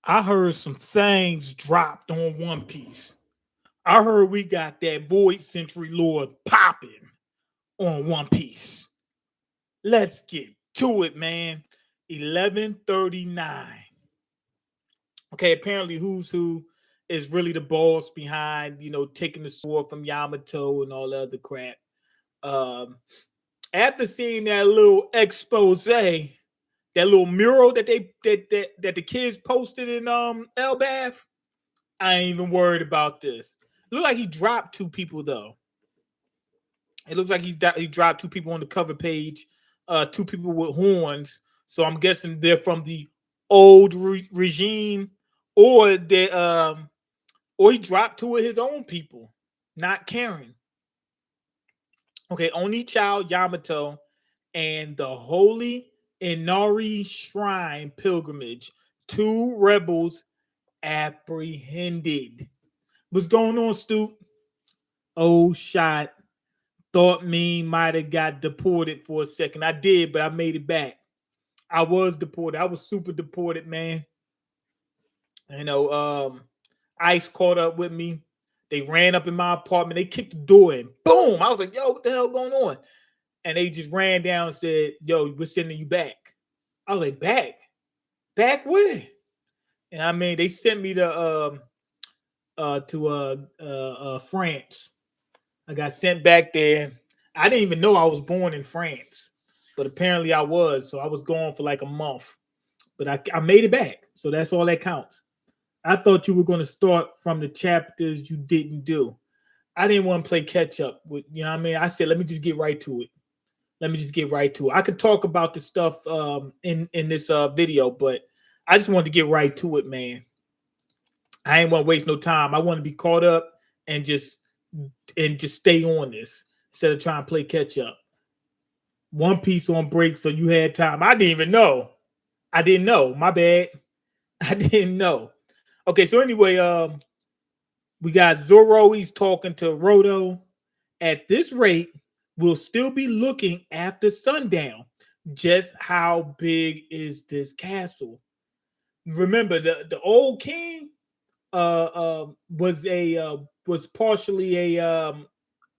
I heard some things dropped on One Piece. I heard we got that Void Century Lord popping on One Piece. Let's get to it, man. 1139. Okay, apparently Who's Who is really the boss behind, taking the sword from Yamato and all the other crap. Um, After seeing that little expose, that little mural that the kids posted in Elbath, I ain't even worried about this. Look like he dropped two people though. It looks like he dropped two people on the cover page, two people with horns. So I'm guessing they're from the old regime, or or he dropped two of his own people, not caring. Okay, only child Yamato and the Holy Inari Shrine pilgrimage. Two rebels apprehended. What's going on, Stoop? Oh, shot. Thought me might have got deported for a second. I did, but I made it back. I was deported. I was super deported, man. You know, ICE caught up with me. They ran up in my apartment. They kicked the door in. Boom! I was like, yo, what the hell going on? And they just ran down and said, yo, we're sending you back. I was like, back? Back where? And I mean, they sent me to France. I got sent back there. I didn't even know I was born in France, but apparently I was. So I was gone for like a month, but I made it back. So that's all that counts. I thought you were going to start from the chapters you didn't do. I didn't want to play catch up with, you know what I mean? I said, let me just get right to it. Let me just get right to it. I could talk about the stuff in this video, but I just wanted to get right to it, man. I ain't want to waste no time. I want to be caught up and just stay on this instead of trying to play catch up. One Piece on break, so you had time. I didn't even know. I didn't know. My bad. I didn't know. Okay, so anyway, we got Zoro. He's talking to Roto. At this rate, we'll still be looking after sundown. Just how big is this castle? Remember, the old king was partially a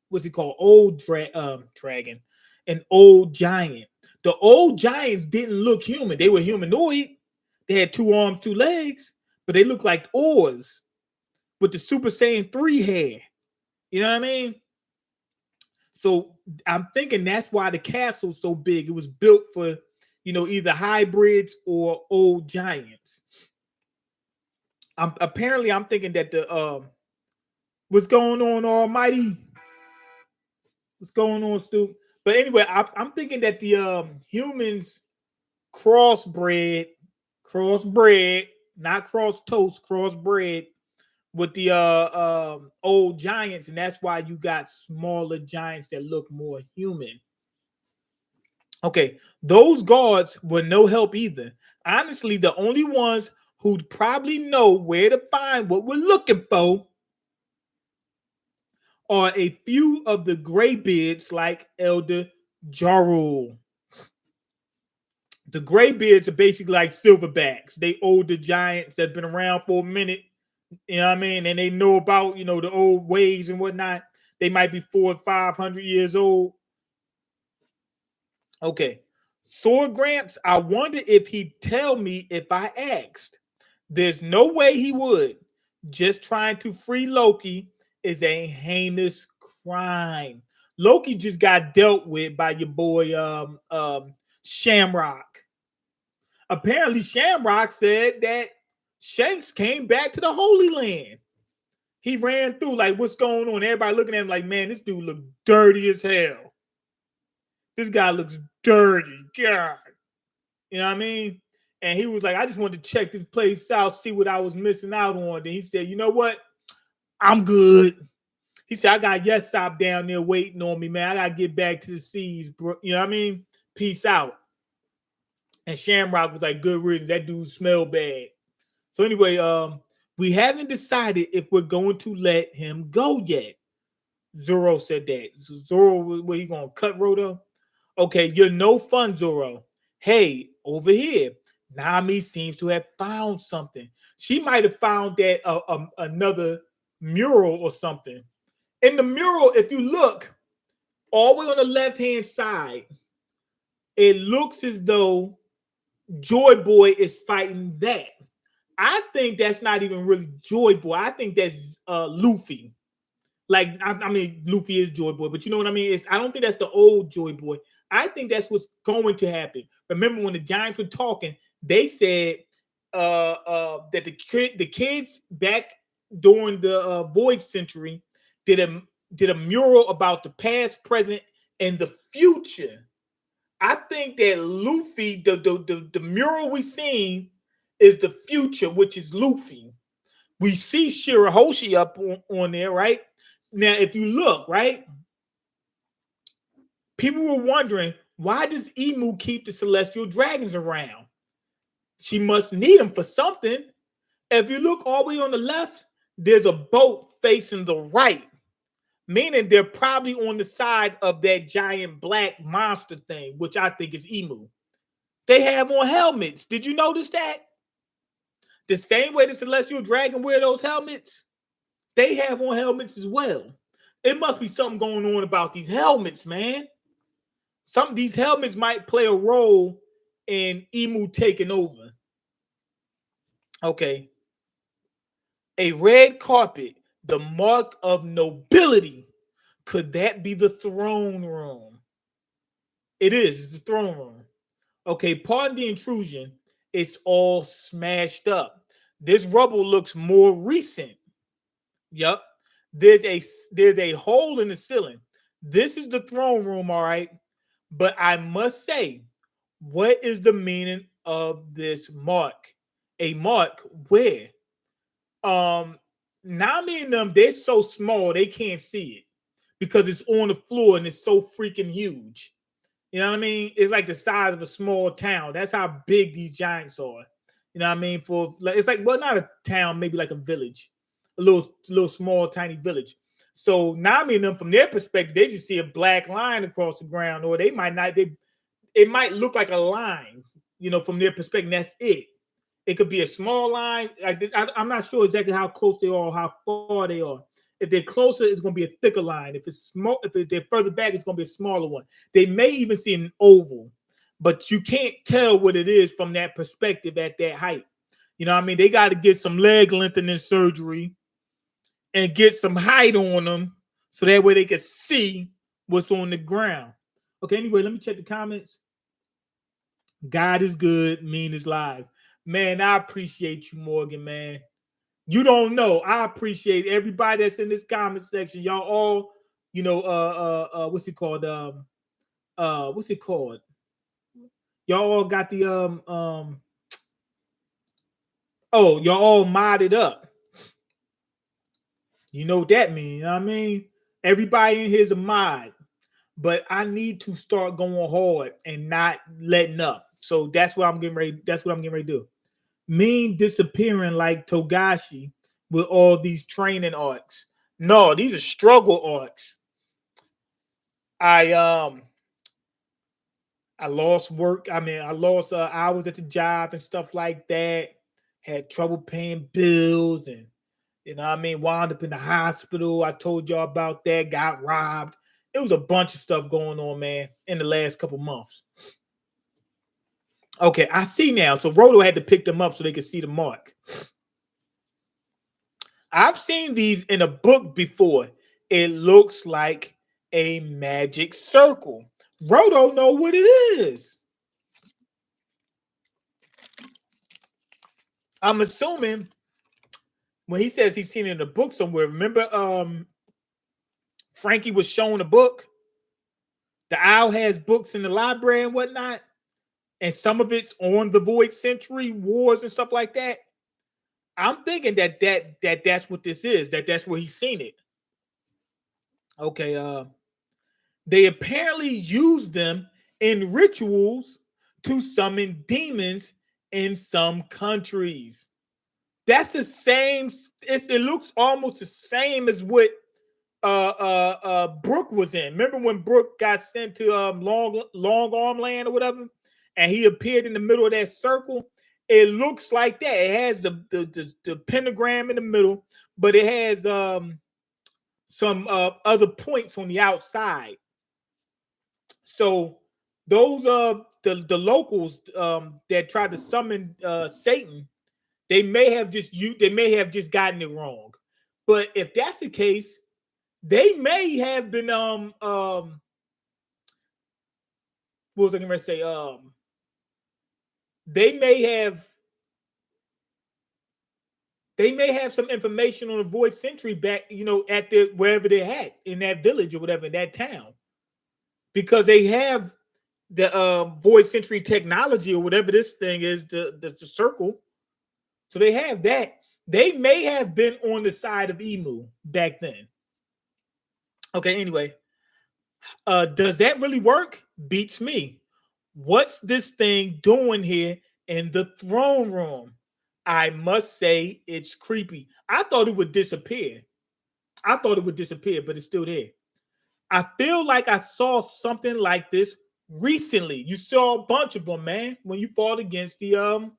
what's he called? Dragon, an old giant. The old giants didn't look human. They were humanoid. They had two arms, two legs, but they looked like oars with the Super Saiyan 3 hair. You know what I mean? So I'm thinking that's why the castle's so big. It was built for, either hybrids or old giants. I'm thinking that the what's going on, Almighty? What's going on, Stu? But anyway, I'm thinking that the humans crossbred, not cross toast, crossbred with the old giants, and that's why you got smaller giants that look more human. Okay, those guards were no help either. Honestly, the only ones who'd probably know where to find what we're looking for are a few of the graybeards like Elder Jarul. The graybeards are basically like silverbacks. They older giants that have been around for a minute. You know what I mean? And they know about, the old ways and whatnot. They might be 400 or 500 years old. Okay. Sword Gramps, I wonder if he'd tell me if I asked. There's no way he would. Just trying to free Loki is a heinous crime. Loki just got dealt with by your boy Shamrock. Apparently, Shamrock said that Shanks came back to the Holy Land. He ran through like, what's going on? Everybody looking at him like, man, this dude look dirty as hell. This guy looks dirty. God. You know what I mean? And he was like, I just wanted to check this place out, see what I was missing out on. Then he said, you know what? I'm good. He said, I got Yesop down there waiting on me, man. I got to get back to the seas, bro. You know what I mean? Peace out. And Shamrock was like, good riddance. That dude smelled bad. So anyway, we haven't decided if we're going to let him go yet. Zoro said that. Zoro, were you going to cut Roto? Okay, you're no fun, Zoro. Hey, over here. Nami seems to have found something. She might have found that another mural or something. In the mural, if you look all the way on the left hand side, it looks as though Joy Boy is fighting that. I think that's not even really Joy Boy. I think that's Luffy. Like I mean, Luffy is Joy Boy, but you know what I mean. I don't think that's the old Joy Boy. I think that's what's going to happen. Remember when the Giants were talking, they said that the kids back during the Void Century did a mural about the past, present, and the future. I think that Luffy, the mural we seen, is the future, which is Luffy. We see Shirahoshi up on there, right? Now, if you look, right, people were wondering, why does Emu keep the celestial dragons around? She must need them for something. If you look all the way on the left, there's a boat facing the right, meaning they're probably on the side of that giant black monster thing, which I think is Emu. They have on helmets. Did you notice that? The same way the celestial dragon wear those helmets, they have on helmets as well. It must be something going on about these helmets, man. Some of these helmets might play a role in Emu taking over. Okay. A red carpet, the mark of nobility. Could that be the throne room? It is. It's the throne room. Okay, pardon the intrusion. It's all smashed up. This rubble looks more recent. Yep. There's a hole in the ceiling. This is the throne room, all right. But I must say, what is the meaning of this mark? A mark where? Nami and them, they're so small they can't see it because it's on the floor and it's so freaking huge. You know what I mean? It's like the size of a small town. That's how big these giants are. You know what I mean? For it's like, well, not a town, maybe like a village, a little small, tiny village. So Nami and them, from their perspective, they just see a black line across the ground, or they might not. It might look like a line, from their perspective. That's it. It could be a small line. I'm not sure exactly how close they are, or how far they are. If they're closer, it's going to be a thicker line. If it's small, if they're further back, it's going to be a smaller one. They may even see an oval, but you can't tell what it is from that perspective at that height. You know what I mean? They got to get some leg lengthening surgery and get some height on them so that way they can see what's on the ground. Okay, anyway, let me check the comments. God is good, Mean is live. Man, I appreciate you, Morgan, man. You don't know. I appreciate everybody that's in this comment section. Y'all all, what's it called? What's it called? Y'all all got the y'all all modded up. You know what that means, you know what I mean? Everybody in here is a mod. But I need to start going hard and not letting up. So that's what I'm getting ready. That's what I'm getting ready to do. Mean disappearing like Togashi with all these training arcs. No, these are struggle arcs. I lost work. I mean, I lost hours at the job and stuff like that. Had trouble paying bills and wound up in the hospital. I told y'all about that. Got robbed. It was a bunch of stuff going on, man, in the last couple months. Okay, I see now. So Roto had to pick them up so they could see the mark. I've seen these in a book before. It looks like a magic circle. Roto know what it is. I'm assuming when he says he's seen it in a book somewhere. Remember, Frankie was shown a book. The owl has books in the library and whatnot. And some of it's on the Void Century Wars and stuff like that. I'm thinking that's what this is. That's where he's seen it. Okay. They apparently use them in rituals to summon demons in some countries. That's the same. It looks almost the same as what Brooke was in. Remember when Brooke got sent to long arm land or whatever? And he appeared in the middle of that circle. It looks like that. It has the pentagram in the middle, but it has some other points on the outside. So those the locals that tried to summon Satan, they may have just gotten it wrong. But if that's the case, they may have been what was I gonna say? They may have some information on the Void Century back, at the wherever they're at in that village or whatever in that town, because they have the Void Century technology or whatever this thing is, the circle. So they have that. They may have been on the side of Emu back then. Okay, anyway, does that really work? Beats me. What's this thing doing here in the throne room? I must say it's creepy. I thought it would disappear. But it's still there. I feel like I saw something like this recently. You saw a bunch of them, man, when you fought against the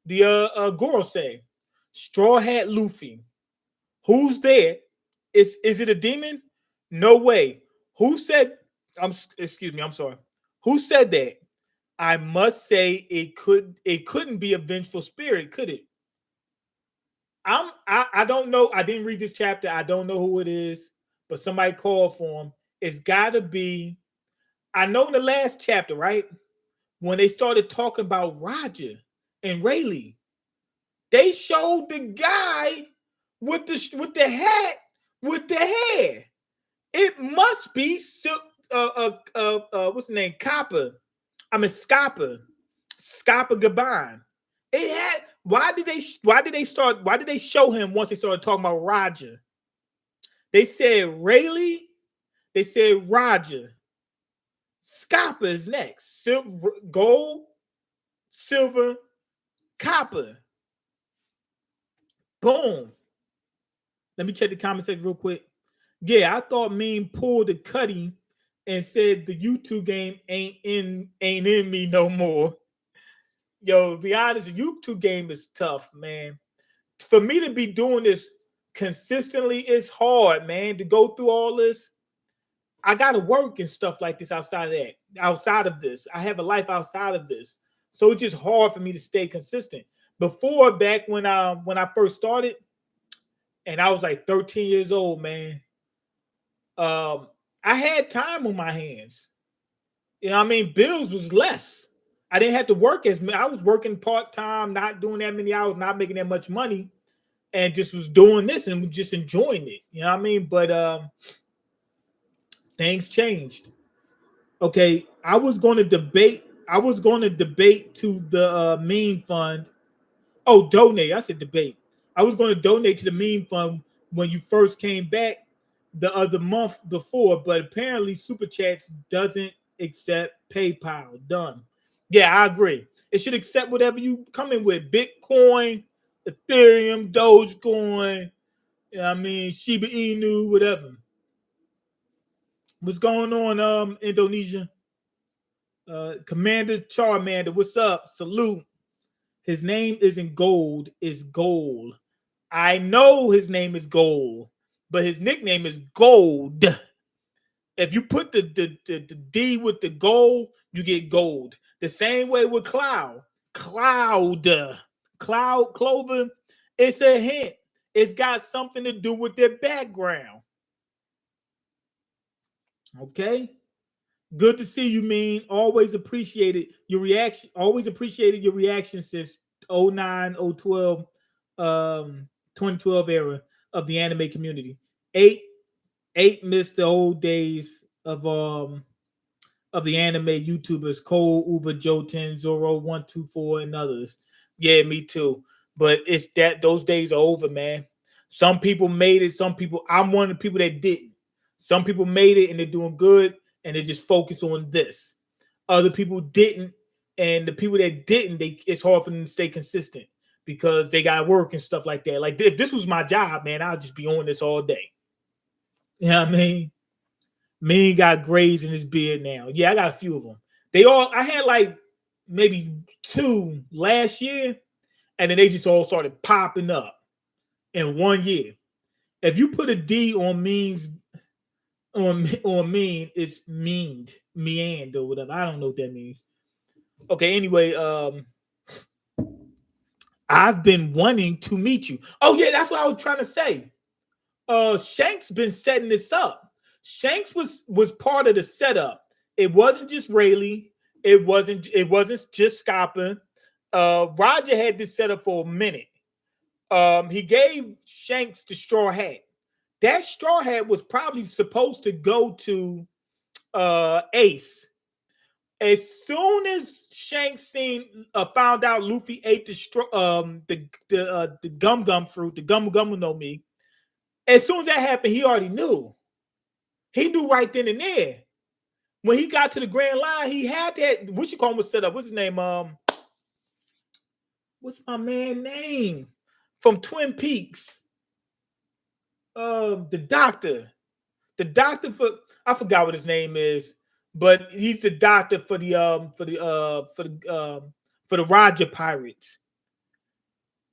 Gorosei. Straw Hat Luffy. Who's there? Is it a demon? No way. Who said excuse me, I'm sorry. Who said that? I must say it couldn't be a vengeful spirit, could it? I don't know. I didn't read this chapter. I don't know who it is, but somebody called for him. It's gotta be. I know in the last chapter, right? When they started talking about Roger and Rayleigh, they showed the guy with the hat with the hair. It must be what's the name? Copper. I mean Scopper. Scopper Gaban. It had why did they show him once they started talking about Roger? They said Rayleigh, they said Roger. Scopper is next. Gold, silver, copper. Boom. Let me check the comment section real quick. Yeah, I thought Mean pulled the cutting and said the YouTube game ain't in me no more. Yo, to be honest, the YouTube game is tough, man. For me to be doing this consistently, it's hard, man. To go through all this, I gotta work and stuff like this outside of that. Outside of this, I have a life outside of this, so it's just hard for me to stay consistent. Before, back when I first started, and I was like 13 years old, man. I had time on my hands. You know what I mean? Bills was less. I didn't have to work as much. I was working part-time, not doing that many hours, not making that much money, and just was doing this and just enjoying it. You know what I mean? But things changed. Okay, I was going to debate to the meme fund. Oh, donate. I said debate. I was going to donate to the meme fund when you first came back the other month before, but apparently Super Chats doesn't accept PayPal. Done. Yeah, I agree. It should accept whatever you come in with. Bitcoin, Ethereum, Dogecoin, you know what I mean, Shiba Inu, whatever. What's going on, Indonesia? Commander Charmander, what's up? Salute. His name isn't gold, it's gold. I know his name is gold, but his nickname is Gold. If you put the D with the gold, you get gold. The same way with Cloud. Clover. It's a hint. It's got something to do with their background. Okay. Good to see you, Mean. Always appreciated your reaction. Always appreciated your reaction since 09, 012, 2012 era of the anime community. Eight missed the old days of the anime YouTubers, Cole, Uber, Joten, Zoro, 124, and others. Yeah, me too. But it's that those days are over, man. Some people made it. Some people, I'm one of the people that didn't. Some people made it and they're doing good and they just focus on this. Other people didn't, and the people that didn't, it's hard for them to stay consistent because they got work and stuff like that. Like if this was my job, man, I'll just be on this all day. You know what I mean? Mean got grays in his beard now. Yeah, I got a few of them. I had like maybe 2 last year, and then they just all started popping up in 1 year. If you put a D on means on mean, it's meaned, meand or whatever. I don't know what that means. Okay, anyway, I've been wanting to meet you. Oh yeah, that's what I was trying to say. Shanks been setting this up. Shanks was part of the setup. It wasn't just Rayleigh. It wasn't just Scopper. Roger had this set up for a minute. He gave Shanks the straw hat. That straw hat was probably supposed to go to Ace. As soon as Shanks found out Luffy ate the gum gum fruit, the gum gum no me. As soon as that happened, he already knew. He knew right then and there. When he got to the Grand Line, he had that. What you call him was set up? What's his name? What's my man name from Twin Peaks? The doctor. The doctor for I forgot what his name is, but he's the doctor for the Roger Pirates.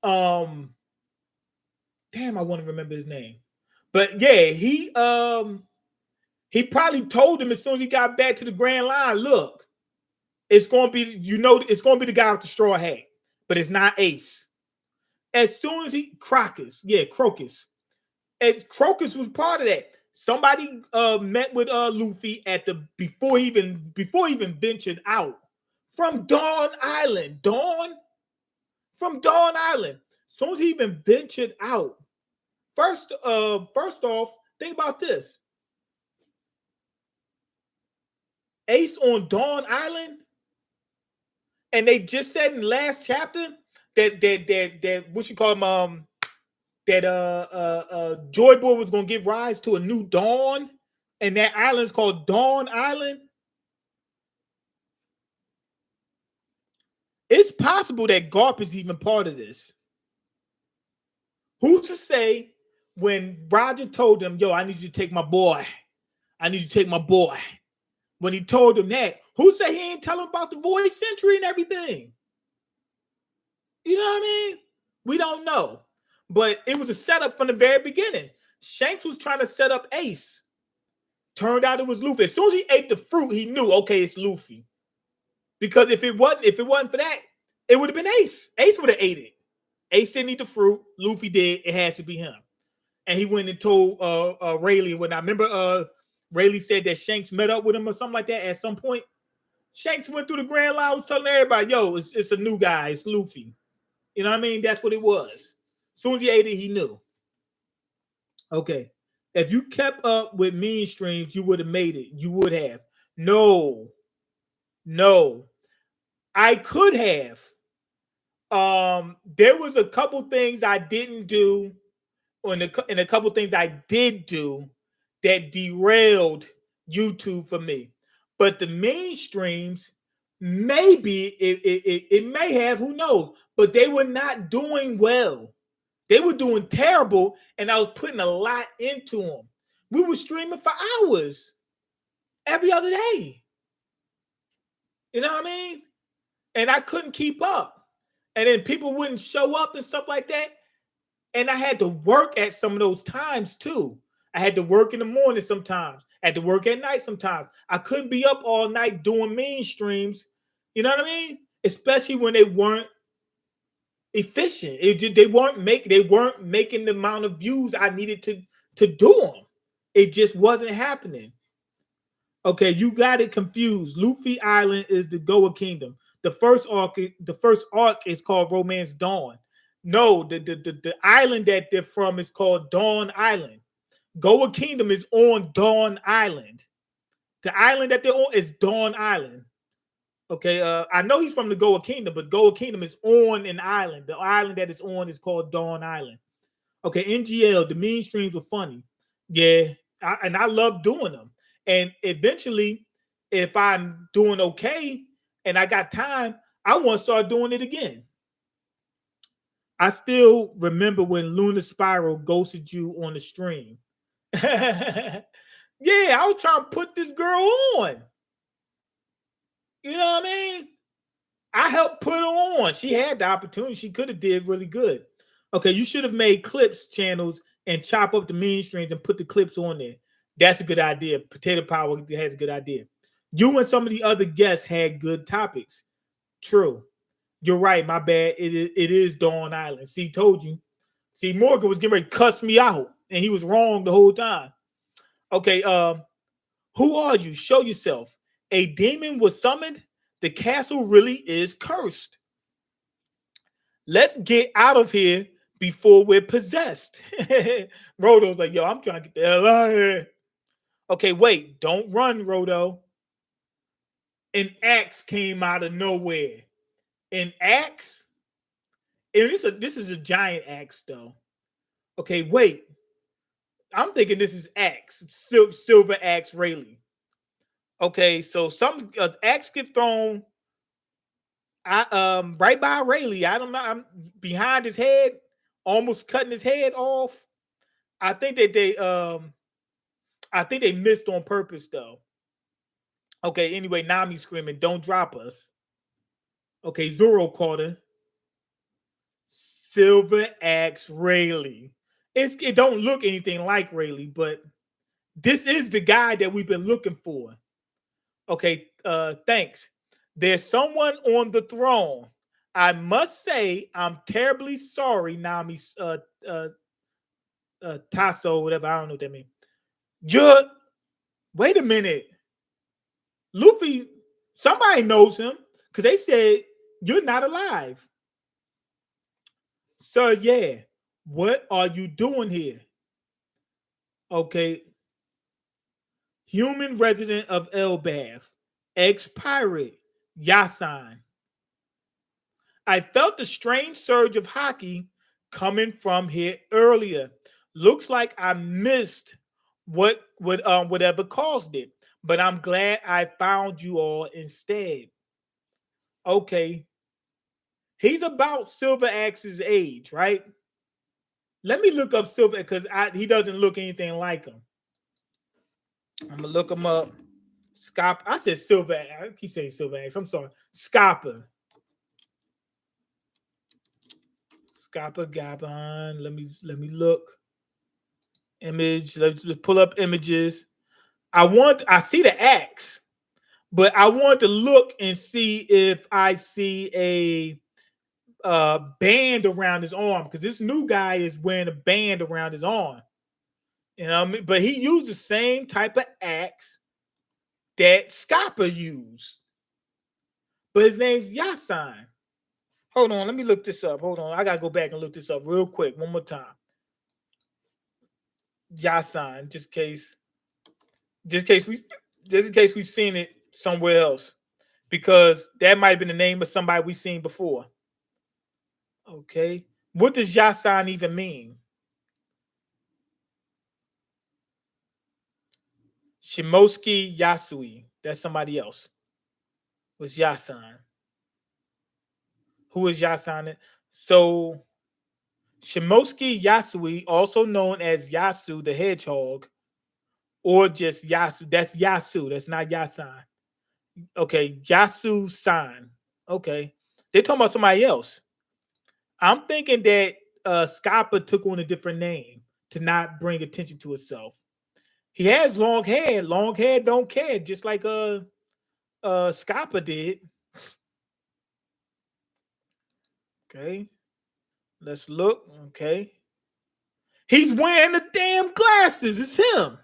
Damn, I want to remember his name. But yeah, he probably told him as soon as he got back to the Grand Line, look, it's gonna be, it's gonna be the guy with the straw hat, but it's not Ace. As soon as Crocus. As Crocus was part of that. Somebody met with Luffy at the before he even ventured out from Dawn Island. From Dawn Island. As soon as he even ventured out. First off, think about this. Ace on Dawn Island, and they just said in the last chapter that what you call him, that Joy Boy was gonna give rise to a new dawn, and that island's called Dawn Island. It's possible that Garp is even part of this. Who's to say when Roger told him, yo, I need you to take my boy. When he told him that, who said he ain't tell him about the Void Century and everything? You know what I mean? We don't know. But it was a setup from the very beginning. Shanks was trying to set up Ace. Turned out it was Luffy. As soon as he ate the fruit, he knew, okay, it's Luffy. Because if it wasn't for that, it would have been Ace. Ace would have ate it. Ace didn't eat the fruit. Luffy did. It had to be him. And he went and told Rayleigh. When I remember Rayleigh said that Shanks met up with him or something like that at some point. Shanks went through the Grand Line, was telling everybody, yo, it's a new guy. It's Luffy. You know what I mean? That's what it was. As soon as he ate it, he knew. Okay. If you kept up with mean streams, you would have made it. You would have. No. I could have. There was a couple things I didn't do, and a couple things I did do that derailed YouTube for me. But the mainstreams, maybe it may have, who knows? But they were not doing well. They were doing terrible, and I was putting a lot into them. We were streaming for hours every other day. You know what I mean? And I couldn't keep up. And then people wouldn't show up and stuff like that. And I had to work at some of those times too. I had to work in the morning sometimes. I had to work at night sometimes. I couldn't be up all night doing mean streams. You know what I mean? Especially when they weren't efficient. They weren't making the amount of views I needed to do them. It just wasn't happening. Okay, you got it confused. Luffy Island is the Goa Kingdom. The first arc is called Romance Dawn. No, the island that they're from is called Dawn Island. Goa Kingdom is on Dawn Island. The island that they're on is Dawn Island. Okay, I know he's from the Goa Kingdom, but Goa Kingdom is on an island. The island that is on is called Dawn Island. Okay, NGL, the mean streams were funny. Yeah, I love doing them. And eventually, if I'm doing okay and I got time, I want to start doing it again. I still remember when Luna Spiral ghosted you on the stream. Yeah, I was trying to put this girl on. You know what I mean? I helped put her on. She had the opportunity. She could have did really good. Okay, you should have made clips channels and chop up the mean streams and put the clips on there. That's a good idea. Potato Power has a good idea. You and some of the other guests had good topics. True. You're right. My bad. It is Dawn Island. See, told you. See, Morgan was getting ready to cuss me out, and he was wrong the whole time. Okay, who are you? Show yourself. A demon was summoned. The castle really is cursed. Let's get out of here before we're possessed. Rodo's like, yo, I'm trying to get the hell out of here. Okay, wait, don't run, Rodo. An axe came out of nowhere. An axe? And this is a giant axe, though. Okay, wait. I'm thinking this is axe, silver axe Rayleigh. Okay, so some axe get thrown. Right by Rayleigh. I don't know. I'm behind his head, almost cutting his head off. I think that they missed on purpose though. Okay, anyway, Nami screaming, "Don't drop us." Okay, Zoro caught her. Silver axe Rayleigh. It don't look anything like Rayleigh, but this is the guy that we've been looking for. Okay, thanks. There's someone on the throne. I must say, I'm terribly sorry, Nami Tasso, whatever. I don't know what that means. Wait a minute. Luffy, somebody knows him because they said you're not alive. Sir, yeah. What are you doing here? Okay. Human resident of Elbaf, ex-pirate, Yasan. I felt a strange surge of hockey coming from here earlier. Looks like I missed whatever caused it, but I'm glad I found you all instead. Okay. He's about Silver Axe's age, right? Let me look up Silver because he doesn't look anything like him. I'm gonna look him up. Scop. I said Silver. I keep saying Silver Axe. I'm sorry. Scopper. Scopper Gabon. Let me look. Image. Let's pull up images. I see the axe, but I want to look and see if I see a band around his arm because this new guy is wearing a band around his arm. You know what I mean? But he used the same type of axe that Scopper used. But his name's Yasan. Hold on, let me look this up. Hold on. I gotta go back and look this up real quick. One more time. Yasan, just in case we've seen it somewhere else. Because that might have been the name of somebody we've seen before. Okay. What does Yasan even mean? Shimosuke Yasui. That's somebody else. Was Yasan. Who is Yasan? So Shimosuke Yasui, also known as Yasu the Hedgehog, or just Yasu. That's Yasu. That's not Yasan. Okay, Yasu San. Okay. They're talking about somebody else. I'm thinking that Scopper took on a different name to not bring attention to itself. He has long hair. Long hair don't care, just like Scopper did. Okay. Let's look. Okay. He's wearing the damn glasses. It's him.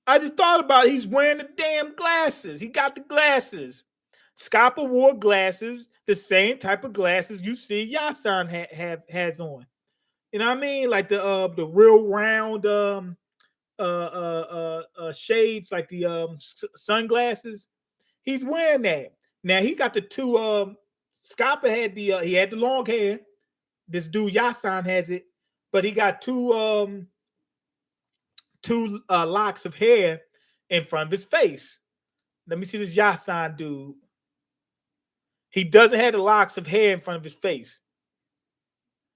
I just thought about it. He's wearing the damn glasses. He got the glasses. Scopper wore glasses, the same type of glasses you see Yasan has on. You know what I mean? Like the real round shades, like the sunglasses. He's wearing that. Now he got the two. Scopper had he had the long hair. This dude Yasan has it, but he got two locks of hair in front of his face. Let me see this Yasan dude. He doesn't have the locks of hair in front of his face.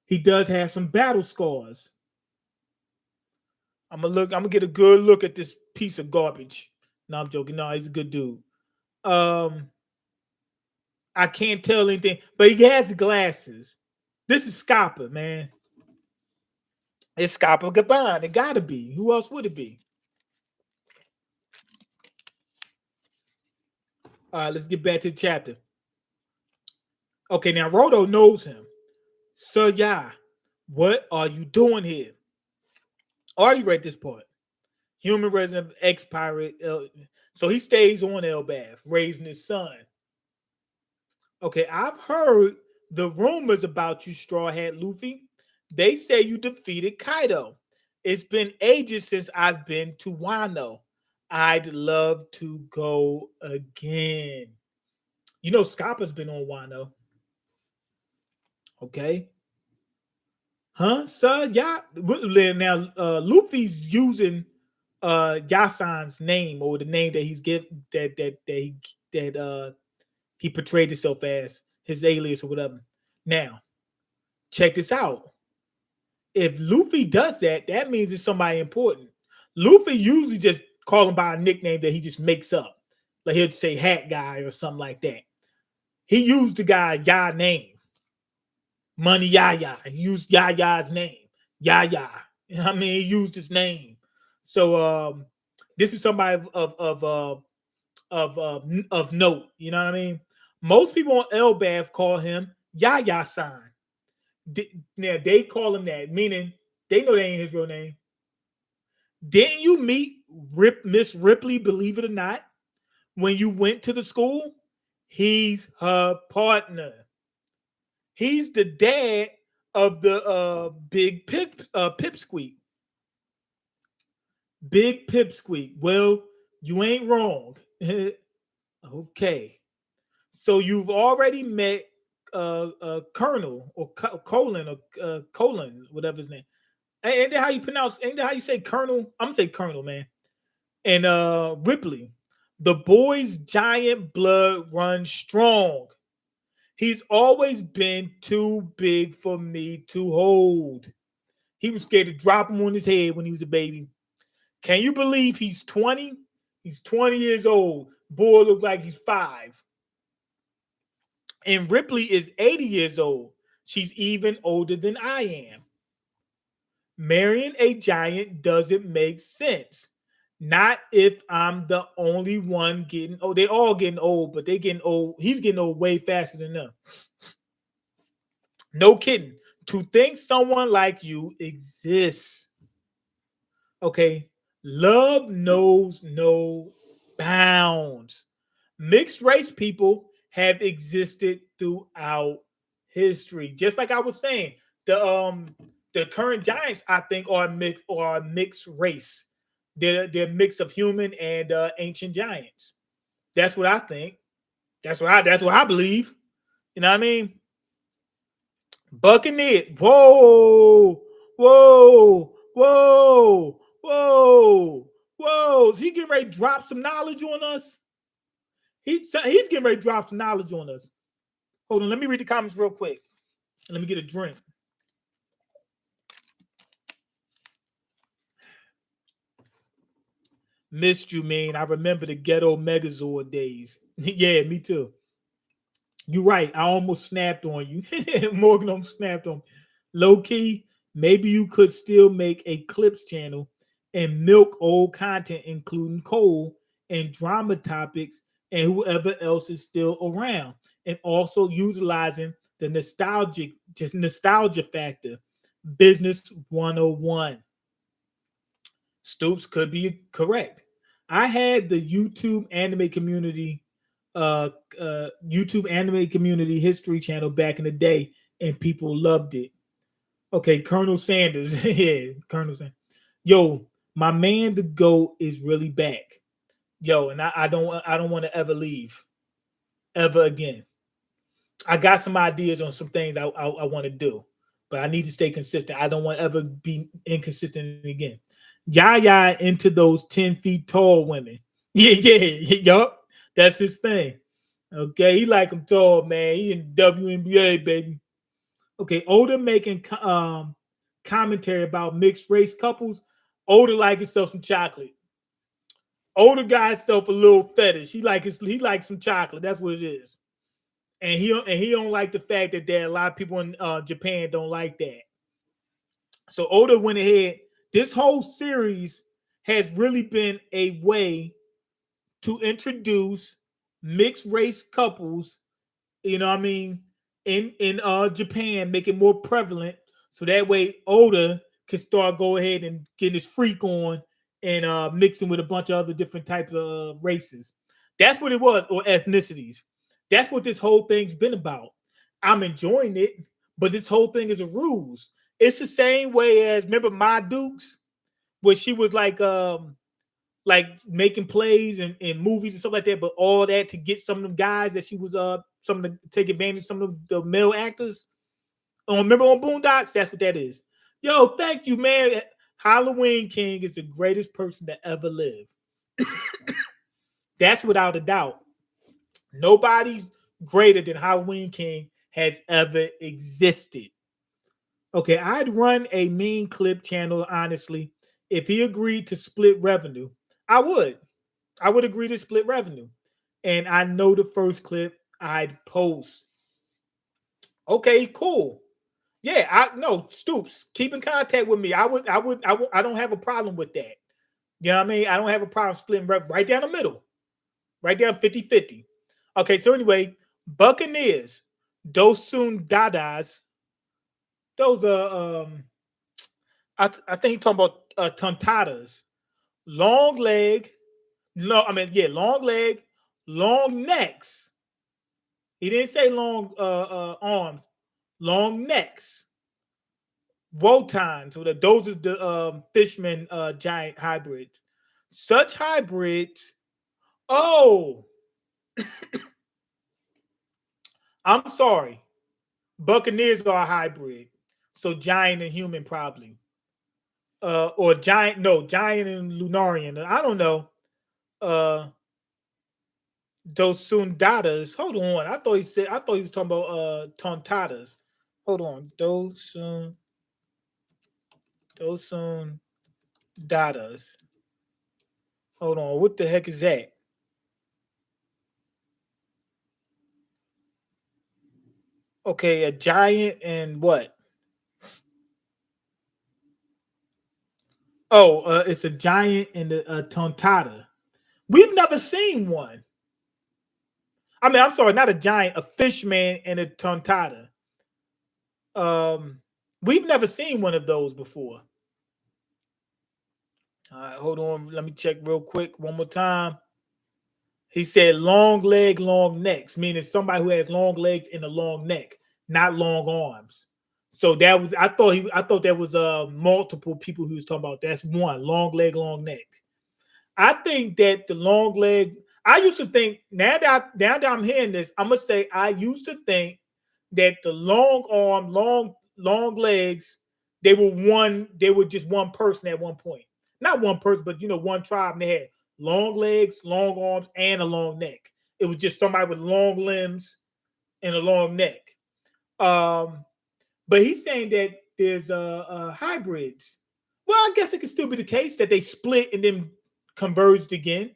He does have some battle scars. I'm gonna get a good look at this piece of garbage. No, I'm joking. No, he's a good dude. I can't tell anything, but he has glasses. This is Scopper, man. It's Scopper Gaban. It gotta be. Who else would it be? All right, let's get back to the chapter. Okay, now Rodo knows him. So yeah, what are you doing here? Already read this part. Human resident ex pirate. So he stays on Elbaf, raising his son. Okay, I've heard the rumors about you, Straw Hat Luffy. They say you defeated Kaido. It's been ages since I've been to Wano. I'd love to go again. You know, Scopper's been on Wano. Okay. Huh, sir? Yeah. Now, Luffy's using Yasan's name or the name that he's given that he portrayed himself as his alias or whatever. Now, check this out. If Luffy does that, that means it's somebody important. Luffy usually just call him by a nickname that he just makes up. Like he'll say Hat Guy or something like that. He used the guy Ya name. Money Yaya. He used Yaya's name. Yaya. I mean, he used his name. So this is somebody of note. You know what I mean? Most people on Elbaf call him Yaya-san. Now they call him that, meaning they know that ain't his real name. Didn't you meet Miss Ripley, believe it or not, when you went to the school? He's her partner. He's the dad of the big pipsqueak. Big pipsqueak. Well, you ain't wrong. Okay. So you've already met Colonel or Colin or Colin, whatever his name. Ain't that how you pronounce? Ain't that how you say Colonel? I'm gonna say Colonel, man. And Ripley, the boy's giant blood runs strong. He's always been too big for me to hold. He was scared to drop him on his head when he was a baby. Can you believe he's 20? He's 20 years old. Boy looks like he's 5. And Ripley is 80 years old. She's even older than I am. Marrying a giant doesn't make sense. Not if I'm the only one getting old. They all getting old, but they getting old. He's getting old way faster than them. No kidding. To think someone like you exists. Okay. Love knows no bounds. Mixed race people have existed throughout history. Just like I was saying, the current giants, I think, are mixed race. They're a mix of human and ancient giants. That's what I think. That's what I believe. You know what I mean? Buccaneer. Whoa, whoa, whoa, whoa, whoa. Is he getting ready to drop some knowledge on us? He's getting ready to drop some knowledge on us. Hold on, let me read the comments real quick. Let me get a drink. Missed you, man. I remember the ghetto Megazord days. Yeah, me too. You're right. I almost snapped on you. Morgan almost snapped on me. Low key, maybe you could still make a clips channel and milk old content, including Cole and drama topics and whoever else is still around. And also utilizing the nostalgia factor. Business 101. Stoops could be correct. I had the YouTube anime community history channel back in the day, and people loved it. Okay, Colonel Sanders, yeah, Colonel Sanders. Yo, my man, the GOAT is really back. Yo, and I don't want to ever leave, ever again. I got some ideas on some things I want to do, but I need to stay consistent. I don't want to ever be inconsistent again. Yaya into those 10 feet tall women. Yeah, yup. That's his thing. Okay, he like him tall, man. He in WNBA, baby. Okay, Oda making commentary about mixed race couples. Oda like himself some chocolate. Oda got himself a little fetish. He likes some chocolate. That's what it is. and he don't like the fact that there are a lot of people in Japan don't like that. So Oda went ahead. This whole series has really been a way to introduce mixed race couples, you know what I mean, in Japan, make it more prevalent. So that way Oda can start go ahead and getting his freak on and mixing with a bunch of other different types of races. That's what it was, or ethnicities. That's what this whole thing's been about. I'm enjoying it, but this whole thing is a ruse. It's the same way as remember My Dukes, where she was like making plays and movies and stuff like that, but all that to get some of them guys that she was some of the take advantage of some of the male actors. Remember on Boondocks? That's what that is. Yo, thank you, man. Halloween King is the greatest person to ever live. That's without a doubt. Nobody greater than Halloween King has ever existed. Okay, I'd run a mean clip channel, honestly. If he agreed to split revenue, I would. I would agree to split revenue. And I know the first clip I'd post. Okay, cool. Yeah, I no Stoops. Keep in contact with me. I don't have a problem with that. You know what I mean? I don't have a problem splitting right down the middle. Right down 50-50. Okay, so anyway, Buccaneers, those soon dadas, those are I think he's talking about tontadas. Long leg, no, I mean, yeah, long leg, long necks. He didn't say long arms, long necks. Wotans, or those are the Fishman giant hybrids. Such hybrids. Oh, I'm sorry. Buccaneers are a hybrid. So giant and human probably. Or giant, no, giant and Lunarian. I don't know. Uh those Sundatas. Hold on. I thought he was talking about Tontatas. Hold on. Those Sundatas. Hold on. What the heck is that? Okay, a giant and what? Oh, it's a giant and a tontata. We've never seen one. I mean, I'm sorry, not a giant, a fishman and a tontata. Um, we've never seen one of those before. All right, hold on. Let me check real quick one more time. He said long leg, long necks, meaning somebody who has long legs and a long neck, not long arms. So that was I thought that was multiple people he was talking about. That's one, long leg, long neck. I think that the long leg, I used to think, now that I'm hearing this, I'm gonna say I used to think that the long arm, long legs, they were just one person at one point. Not one person, but one tribe, and they had long legs, long arms, and a long neck. It was just somebody with long limbs and a long neck. Um, but he's saying that there's hybrids. Well, I guess it could still be the case that they split and then converged again.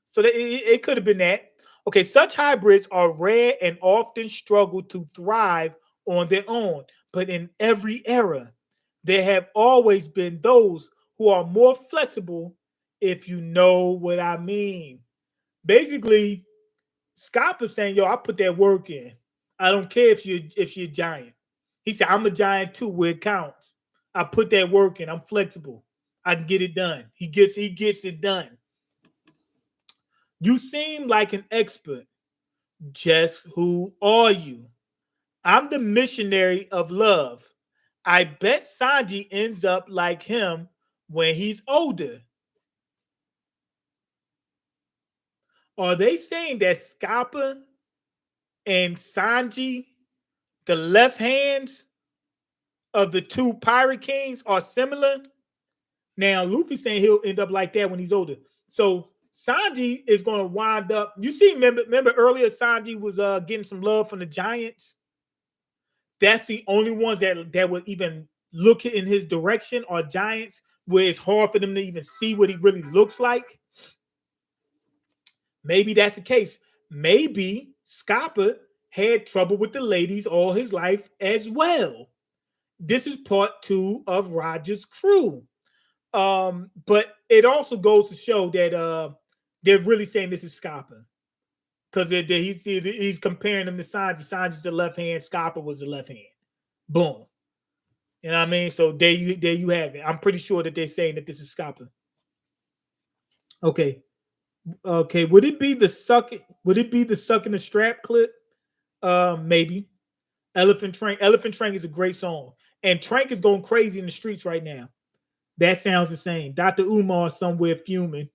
So that it could have been that. Okay, such hybrids are rare and often struggle to thrive on their own. But in every era, there have always been those who are more flexible, if you know what I mean. Basically, Scott is saying, yo, I put that work in. I don't care if you're a giant. He said, I'm a giant too, where it counts. I put that work in. I'm flexible. I can get it done. He gets it done. You seem like an expert. Just who are you? I'm the missionary of love. I bet Sanji ends up like him when he's older. Are they saying that Scappa and Sanji, the left hands of the two pirate kings, are similar? Now, Luffy's saying he'll end up like that when he's older. So Sanji is going to wind up. You see, remember earlier, Sanji was getting some love from the Giants. That's the only ones that would even look in his direction are Giants, where it's hard for them to even see what he really looks like. Maybe that's the case. Maybe Scappa had trouble with the ladies all his life as well. This is part two of Roger's crew. But it also goes to show that they're really saying this is Scapa because he's comparing them to Sanji. Sanji's the left hand, Scapa was the left hand. Boom. You know what I mean? So there you have it. I'm pretty sure that they're saying that this is Scapa. Okay. Okay. Would it be the sucking? Would it be the sucking the strap clip? Maybe. Elephant Trank. Elephant Trank is a great song, and Trank is going crazy in the streets right now. That sounds the same. Dr. Umar somewhere fuming.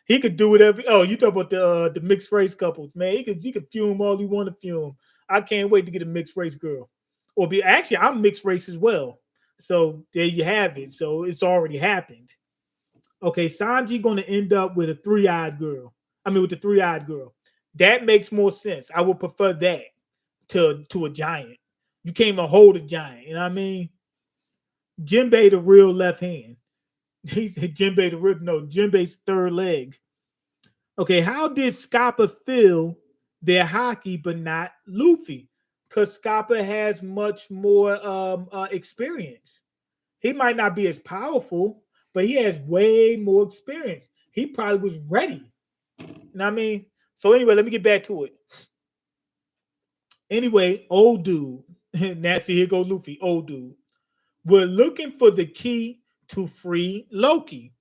He could do whatever. Oh, you talk about the mixed race couples, man. He could fume all he want to fume. I can't wait to get a mixed race girl, or be actually I'm mixed race as well. So there you have it. So it's already happened. Okay, Sanji going to end up with a three-eyed girl. I mean, with the three-eyed girl. That makes more sense. I would prefer that to a giant. You can't even hold a giant. You know what I mean? Jinbei the real left hand. He's Jinbei the real Jinbei's third leg. Okay, how did Scapa feel their hockey but not Luffy? Because Scapa has much more experience. He might not be as powerful, but he has way more experience. He probably was ready. You know what I mean? So anyway, let me get back to it. Anyway, old dude. Now see, here goes Luffy, old dude. We're looking for the key to free Loki.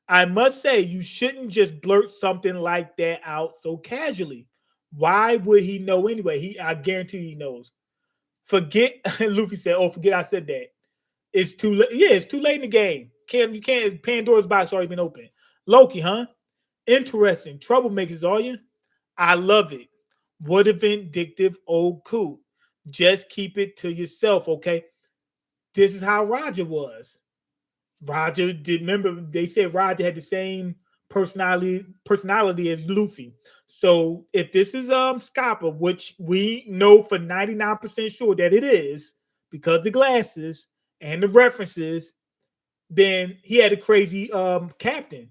I must say, you shouldn't just blurt something like that out so casually. Why would he know anyway? I guarantee he knows. Forget Luffy said, "Oh, forget I said that. It's too late. Yeah, it's too late in the game. You can't. Pandora's box already been opened. Loki, huh? Interesting. Troublemakers, are you? I love it. What a vindictive old coot. Just keep it to yourself, okay? This is how Roger was. Roger did remember they said Roger had the same personality as Luffy. So if this is Scapa, which we know for 99% sure that it is, because the glasses and the references, then he had a crazy captain.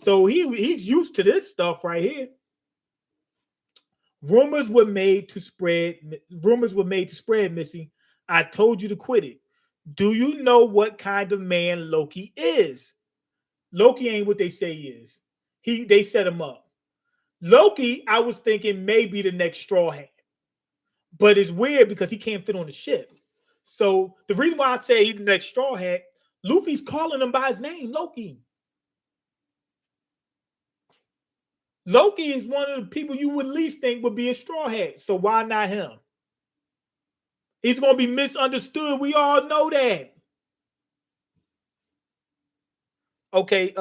So he's used to this stuff right here. Rumors were made to spread. Rumors were made to spread, Missy. I told you to quit it. Do you know what kind of man Loki is? Loki ain't what they say he is. They set him up. Loki, I was thinking maybe the next Straw Hat, but it's weird because he can't fit on the ship. So the reason why I say he's the next Straw Hat, Luffy's calling him by his name, Loki. Loki is one of the people you would least think would be a Straw Hat. So why not him? He's going to be misunderstood. We all know that. Okay,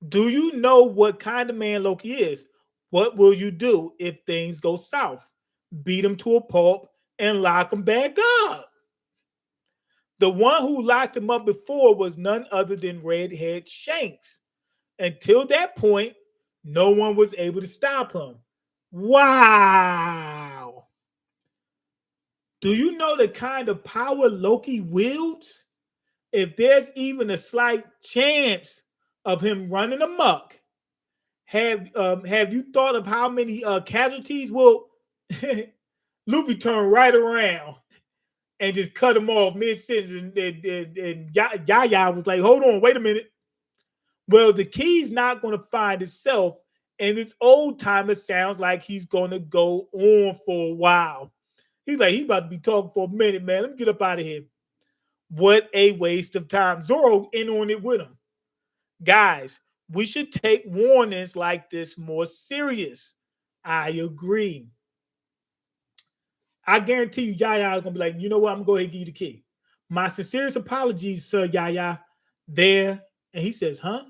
do you know what kind of man Loki is? What will you do if things go south? Beat him to a pulp and lock him back up. The one who locked him up before was none other than Redhead Shanks. Until that point, no one was able to stop him. Wow. Do you know the kind of power Loki wields? If there's even a slight chance of him running amok, have you thought of how many casualties will Luffy turn right around and just cut him off mid-sentence, and Yaya was like, hold on, wait a minute. Well, the key's not going to find itself, and this old timer sounds like he's going to go on for a while. He's like, he's about to be talking for a minute, man. Let me get up out of here. What a waste of time. Zoro in on it with him. Guys, we should take warnings like this more serious. I agree. I guarantee you, Yaya is going to be like, you know what? I'm going to go ahead and give you the key. My sincerest apologies, Sir Yaya. There. And he says, huh?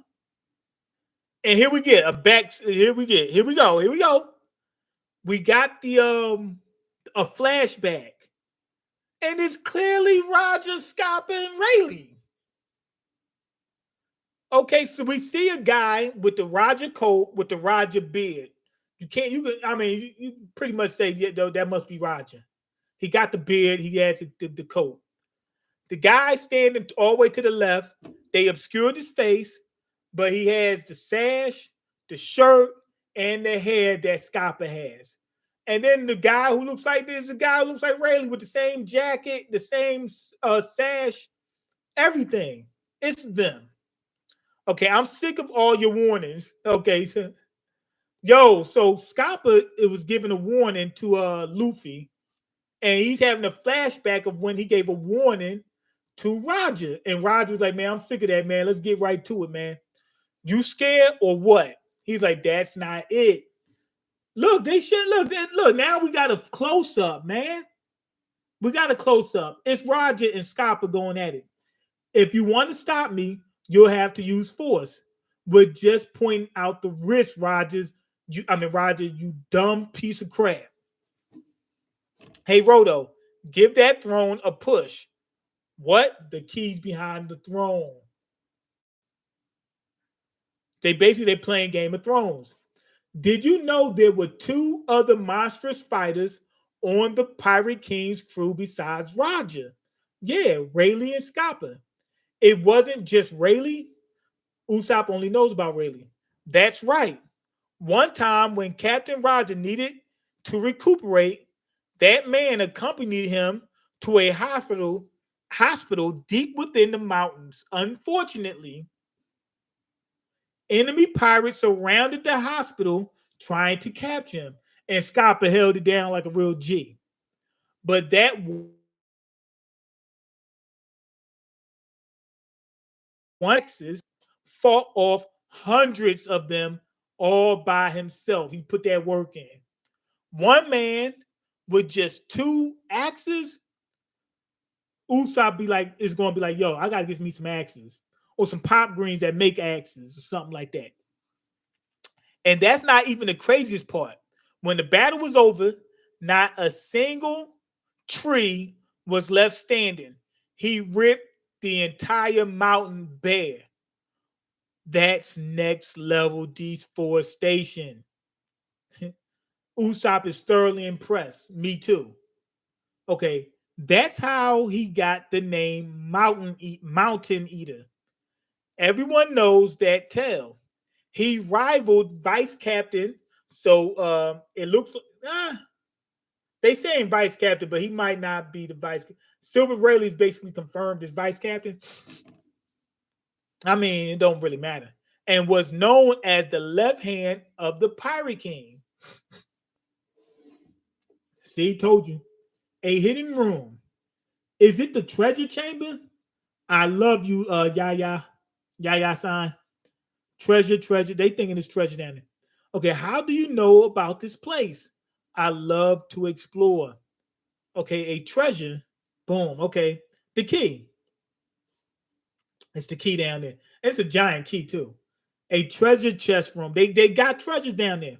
And here we get a back. Here we go. We got the a flashback. And it's clearly Roger, Scapa, and Rayleigh. Okay, so we see a guy with the Roger coat with the Roger beard. You pretty much say, yeah, though, that must be Roger. He got the beard, he has the coat. The guy standing all the way to the left, they obscured his face, but he has the sash, the shirt, and the hair that Scopper has. And then the guy who looks like this, the guy who looks like Rayleigh with the same jacket, the same sash, everything. It's them. Okay, I'm sick of all your warnings. Okay, so, yo, so Scopper it was giving a warning to Luffy, and he's having a flashback of when he gave a warning to Roger, and Roger was like, "Man, I'm sick of that, man. Let's get right to it, man. You scared or what?" He's like, "That's not it." Look, they should look. Now we got a close up, man. We got a close up. It's Roger and Scopper going at it. If you want to stop me, you'll have to use force. We're just pointing out the risk, Rogers. Roger, you dumb piece of crap. Hey, Roto, give that throne a push. What? The keys behind the throne. They're playing Game of Thrones. Did you know there were two other monstrous fighters on the Pirate King's crew besides Roger? Yeah, Rayleigh and Scopper. It wasn't just Rayleigh. Usopp only knows about Rayleigh. That's right. One time when Captain Roger needed to recuperate, that man accompanied him to a hospital deep within the mountains. Unfortunately, enemy pirates surrounded the hospital trying to capture him, and Scopper held it down like a real G. But that one Axis fought off hundreds of them all by himself. He put that work in. One man with just two axes, Usopp be like, is going to be like, yo, I got to get me some axes or some pop greens that make axes or something like that. And that's not even the craziest part. When the battle was over, not a single tree was left standing. He ripped the entire mountain bare. That's next level deforestation. Usopp is thoroughly impressed. Me too. Okay, that's how he got the name Mountain Eater. Everyone knows that tale. He rivaled vice captain, so it looks they saying vice captain, but he might not be the vice. Silver Rayleigh is basically confirmed as vice captain. I mean, it don't really matter. And was known as the left hand of the Pirate King. See, told you. A hidden room. Is it the treasure chamber? I love you, Yaya sign. Treasure. They thinking it's treasure down there. Okay, how do you know about this place? I love to explore. Okay, a treasure. Boom. Okay, the key. It's the key down there. It's a giant key too. A treasure chest room. They got treasures down there.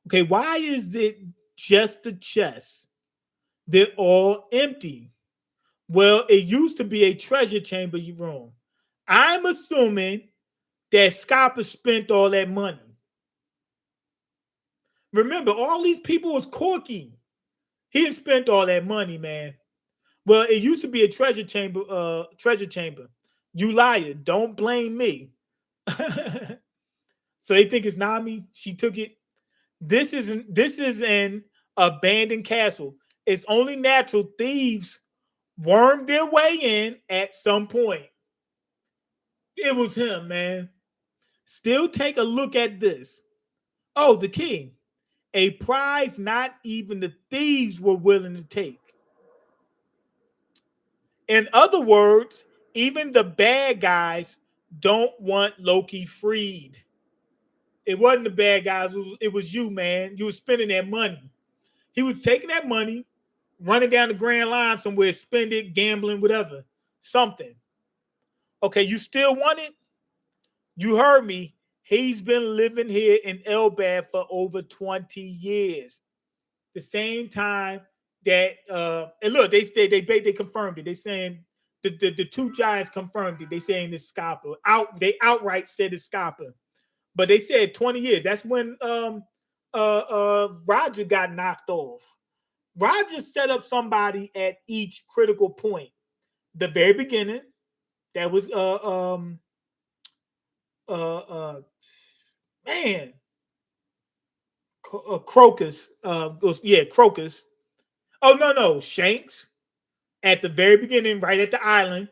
Okay, why is it just the chest? They're all empty. Well, it used to be a treasure chamber room. I'm assuming that Scopper spent all that money. Remember, all these people was Corky. He didn't spent all that money, man. Well, it used to be a treasure chamber. Treasure chamber. You liar! Don't blame me. So they think it's Nami. She took it. This is an abandoned castle. It's only natural thieves wormed their way in at some point. It was him, man. Still take a look at this. Oh, the king. A prize not even the thieves were willing to take. In other words, even the bad guys don't want Loki freed. It wasn't the bad guys, it was you, man. You were spending that money. He was taking that money, running down the Grand Line somewhere, spend it, gambling, whatever. Something. Okay, you still want it? You heard me. He's been living here in Elbad for over 20 years. The same time that and look, they confirmed it. They saying the two giants confirmed it. They saying it's Scopper. They outright said it's Scopper. But they said 20 years. That's when Roger got knocked off. Roger set up somebody at each critical point. The very beginning, that was uh man, Crocus. Crocus. Oh no, Shanks at the very beginning, right at the island.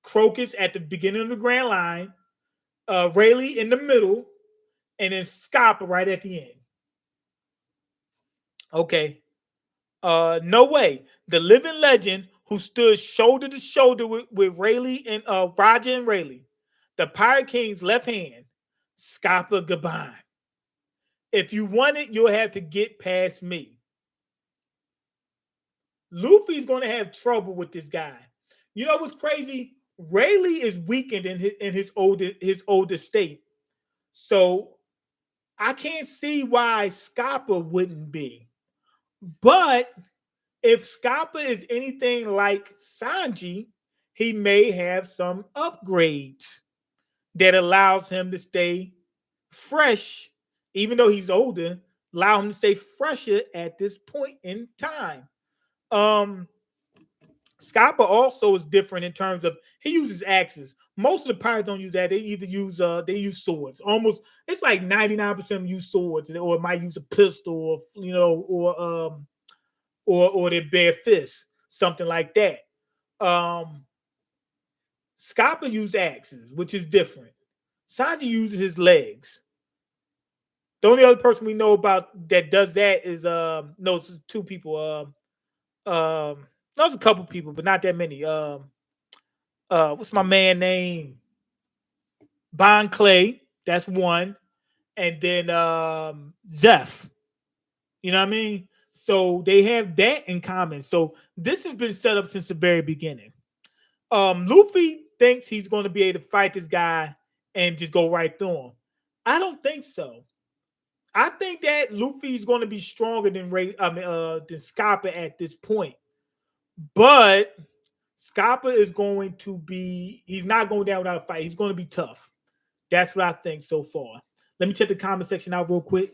Crocus at the beginning of the Grand Line. Rayleigh in the middle, and then Scapa right at the end. Okay. No way. The living legend who stood shoulder to shoulder with Rayleigh and Roger and Rayleigh. The Pirate King's left hand, Scapa Gabon. If you want it, you'll have to get past me. Luffy's gonna have trouble with this guy. You know what's crazy? Rayleigh is weakened in his older state. So I can't see why Scapa wouldn't be. But if Scapa is anything like Sanji, he may have some upgrades that allows him to stay fresh, even though he's older, allow him to stay fresher at this point in time. Scapa also is different in terms of he uses axes. Most of the pirates don't use that. They either use they use swords. Almost it's like 99% of them use swords, or it might use a pistol, or their bare fists, something like that. Scapa used axes, which is different. Sanji uses his legs. The only other person we know about that does that is no, it's two people. There's a couple people, but not that many. What's my man name? Bon Clay, that's one, and then Zeph. You know what I mean? So they have that in common. So this has been set up since the very beginning. Luffy thinks he's going to be able to fight this guy and just go right through him. I don't think so. I think that Luffy's going to be stronger than Scapa at this point. But Scapa is going to be, he's not going down without a fight. He's going to be tough. That's what I think so far. Let me check the comment section out real quick.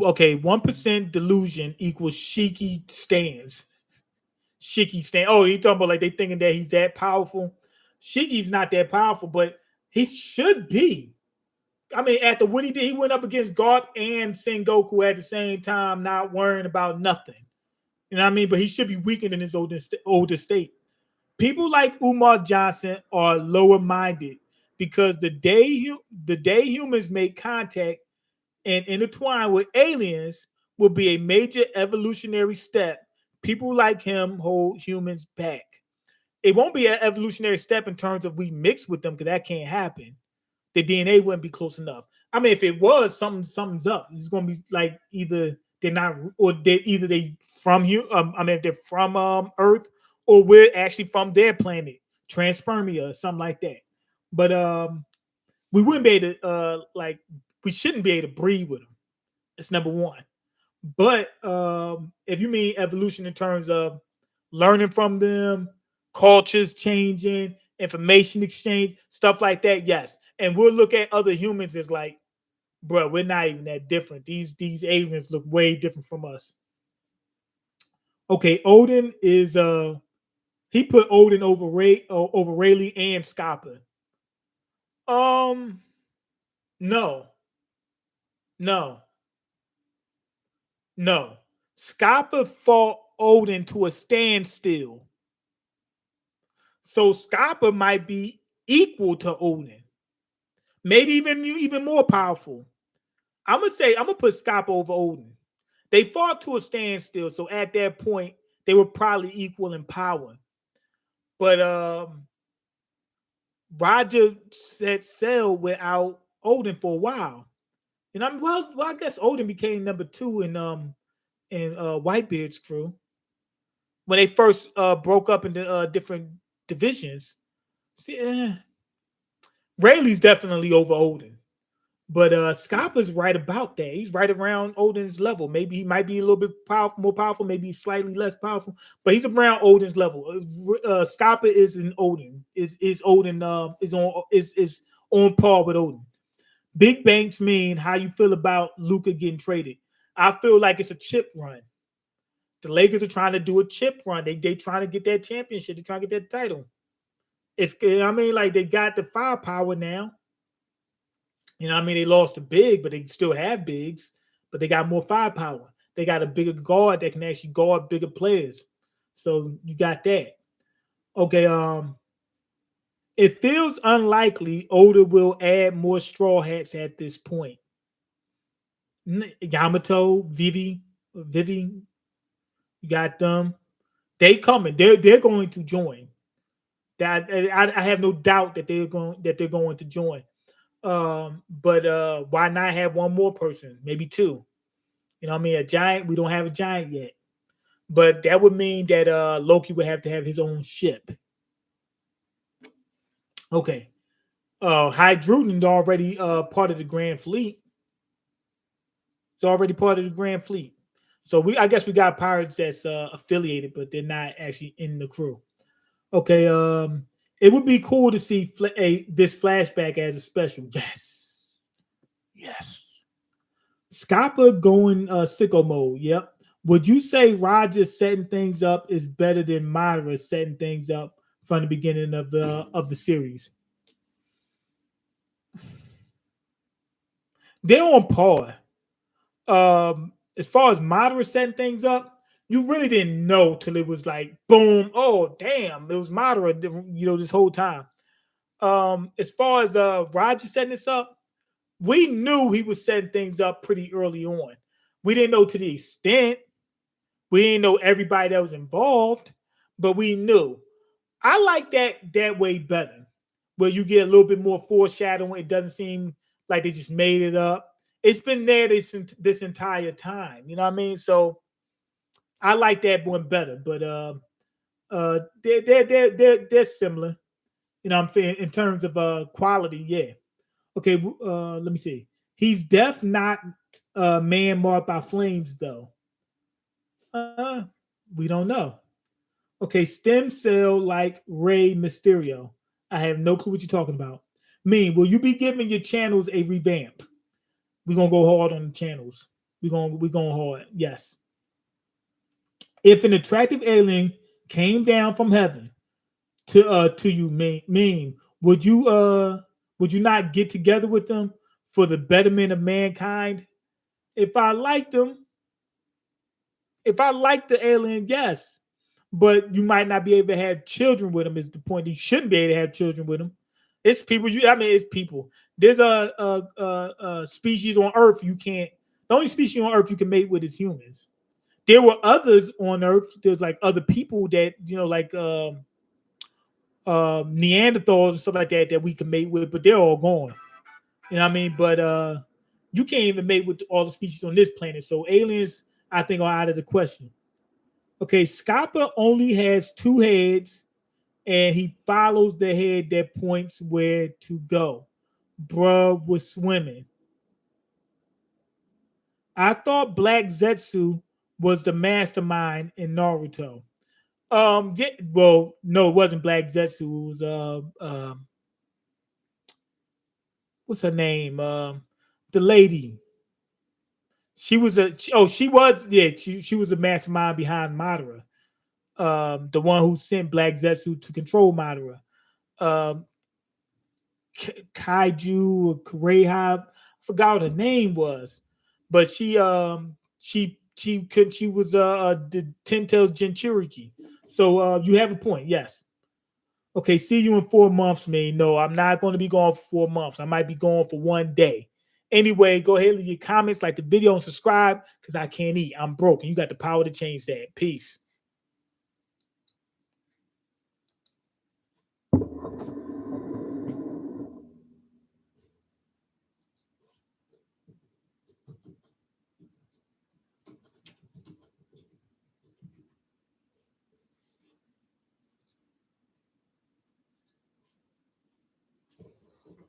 Okay, 1% delusion equals Shiki stands. Shiki stand. Oh, you talking about like they thinking that he's that powerful? Shiki's not that powerful, but he should be. I mean, after what he did, he went up against Garp and Sengoku at the same time, not worrying about nothing. You know what I mean? But he should be weakened in his older state. People like Umar Johnson are lower minded because the day humans make contact and intertwine with aliens will be a major evolutionary step. People like him hold humans back. It won't be an evolutionary step in terms of we mix with them because that can't happen. The DNA wouldn't be close enough. I mean, if it was, something's up. It's going to be like either they're not, or they from you. If they're from Earth, or we're actually from their planet, transpermia or something like that. But we wouldn't be able to we shouldn't be able to breed with them. That's number one. But if you mean evolution in terms of learning from them, cultures changing, information exchange, stuff like that, yes. And we'll look at other humans as like, bro, we're not even that different. These aliens look way different from us. Okay, Odin is he put Odin over Rayleigh and Scapa. No. Scapa fought Odin to a standstill. So Scapa might be equal to Odin. Maybe even more powerful. I'm gonna put Scapa over Odin. They fought to a standstill, so at that point they were probably equal in power. But Roger set sail without Odin for a while. And I guess Odin became number 2 in Whitebeard's crew when they first broke up into different divisions. See, Rayleigh's definitely over Odin, but Scapa's right about that. He's right around Odin's level. Maybe he might be a little bit more powerful, maybe slightly less powerful, but he's around Odin's level. Scapa is in Odin. Is Odin is on par with Odin. Big Banks mean how you feel about Luka getting traded. I feel like it's a chip run. The Lakers are trying to do a chip run. They trying to get that championship. They're trying to get that title. It's I mean, like they got the firepower now. You know, I mean, they lost the big, but they still have bigs, but they got more firepower. They got a bigger guard that can actually guard bigger players. So you got that. Okay, it feels unlikely Oda will add more straw hats at this point. Yamato, Vivi, you got them. They coming. They're going to join. That I have no doubt that they're going to join. But why not have one more person? Maybe two. You know what I mean? A giant. We don't have a giant yet. But that would mean that Loki would have to have his own ship. Okay. Hydruden's already part of the Grand Fleet. It's already part of the Grand Fleet. So I guess we got pirates that's affiliated, but they're not actually in the crew. Okay. It would be cool to see this flashback as a special. Yes. Yes. Scappa going sicko mode. Yep. Would you say Roger setting things up is better than Madara setting things up from the beginning of the series? They're on par. As far as Madara setting things up, you really didn't know till it was like boom. Oh damn, it was Madara. You know, this whole time. As far as Roger setting this up, we knew he was setting things up pretty early on. We didn't know to the extent. We didn't know everybody that was involved, but we knew. I like that way better, where you get a little bit more foreshadowing. It doesn't seem like they just made it up. It's been there this entire time. You know what I mean? So I like that one better. But they're similar. You know what I'm saying in terms of quality. Yeah. Okay. Let me see. He's deaf, not man marked by flames, though. Uh, we don't know. Okay, stem cell like Ray Mysterio. I have no clue what you're talking about. Will you be giving your channels a revamp? We're gonna go hard on the channels. We're going hard. Yes. If an attractive alien came down from heaven to you, would you not get together with them for the betterment of mankind? If I liked them, if I like the alien, yes. But you might not be able to have children with them. Is the point? You shouldn't be able to have children with them. It's people. It's people. There's a species on Earth you can't. The only species on Earth you can mate with is humans. There were others on Earth. There's like other people that like Neanderthals and stuff like that we can mate with, but they're all gone. You know what I mean? But you can't even mate with all the species on this planet. So aliens, I think, are out of the question. Okay, Scappa only has two heads, and he follows the head that points where to go. Bruh was swimming. I thought Black Zetsu was the mastermind in Naruto. Yeah, well, no, it wasn't Black Zetsu. It was what's her name? The lady. She was she was she was the mastermind behind Madara. The one who sent Black Zetsu to control Madara. Um, Kaiju or Kureha, I forgot what her name was, but she was the Ten Tails Jinchuriki. So you have a point, yes. Okay, see you in 4 months, man. No, I'm not going to be gone for 4 months. I might be gone for one day. Anyway, go ahead and leave your comments, like the video, and subscribe because I can't eat. I'm broke, and you got the power to change that. Peace.